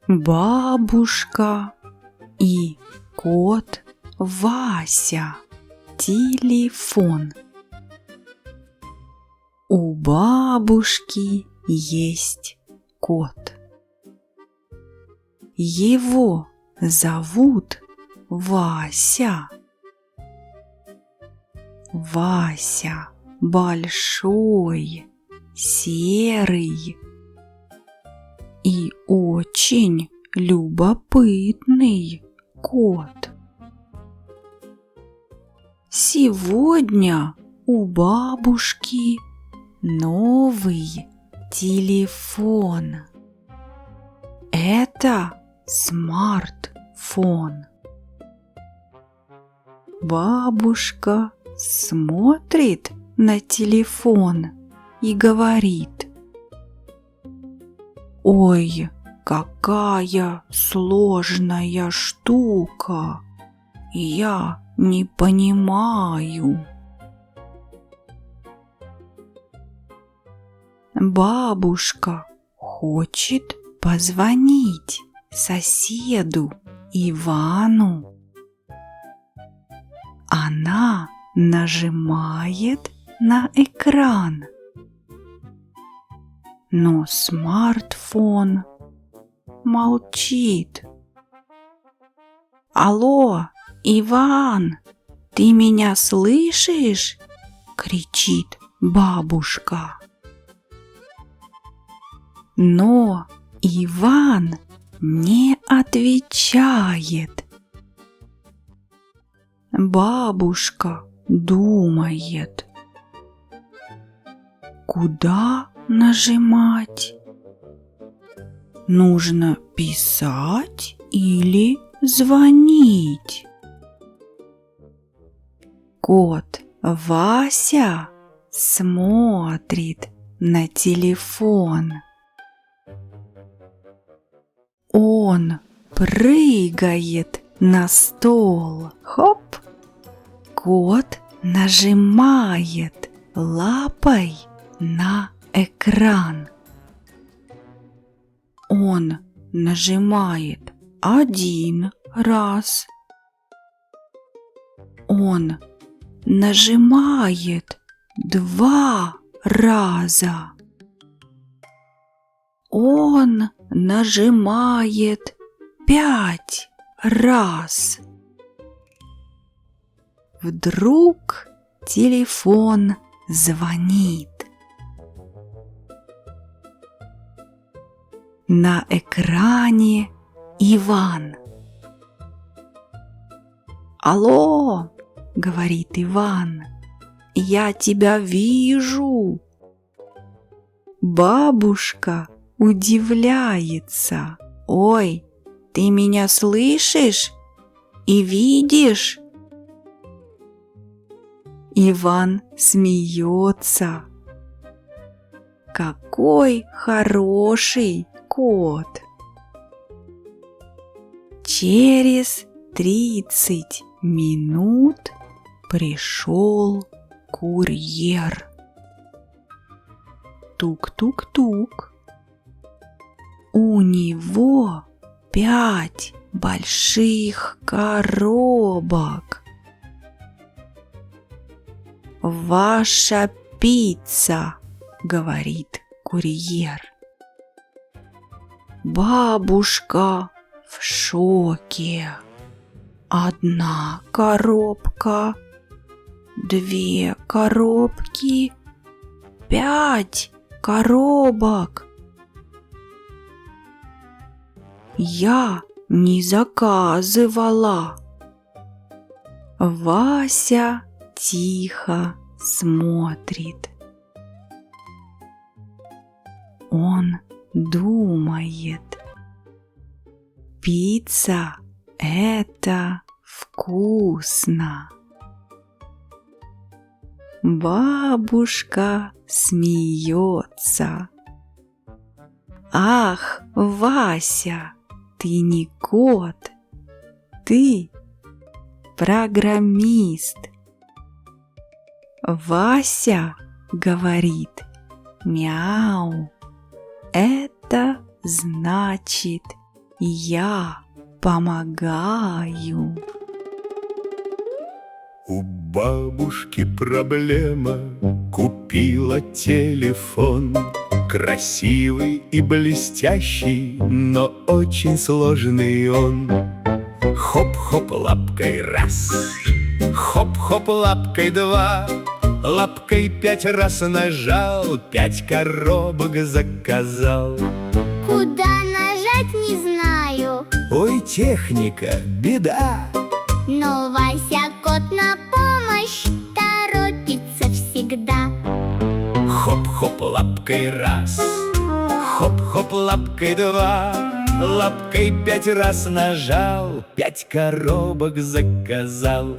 Бабушка и кот Вася. Телефон. У бабушки есть кот. Его зовут Вася. Вася большой, серый и очень любопытный кот. Сегодня у бабушки новый телефон. Это смартфон. Бабушка смотрит на телефон и говорит: «Ой, какая сложная штука! Я не понимаю». Бабушка хочет позвонить соседу Ивану. Она нажимает на экран, но смартфон молчит. «Алло, Иван, ты меня слышишь?» — кричит бабушка. Но Иван не отвечает. Бабушка думает: куда нажимать? Нужно писать или звонить? Кот Вася смотрит на телефон. Он прыгает на стол. Хоп! Кот нажимает лапой на экран. Он нажимает 1 раз. Он нажимает 2 раза. Он нажимает 5 раз. Вдруг телефон звонит. На экране Иван. «Алло!» — говорит Иван. «Я тебя вижу!» Бабушка удивляется. «Ой, ты меня слышишь и видишь?» Иван смеется. Какой хороший кот! Через 30 минут пришел курьер. Тук-тук-тук. У него 5 больших коробок. «Ваша пицца», — говорит курьер. Бабушка в шоке. 1 коробка, 2 коробки, 5 коробок. Я не заказывала. Вася тихо смотрит. Он думает: пицца — это вкусно. Бабушка смеется. «Ах, Вася, ты не кот, ты программист». Вася говорит: «Мяу». Это значит я помогаю. У бабушки проблема, купила телефон. Красивый и блестящий, но очень сложный он. Хоп-хоп лапкой раз, хоп-хоп лапкой два, лапкой 5 раз нажал, 5 коробок заказал. Куда нажать, не знаю, Ой, техника, беда. но Вася кот на помощь торопится всегда. Хоп-хоп лапкой раз, хоп-хоп лапкой два, лапкой 5 раз нажал, 5 коробок заказал.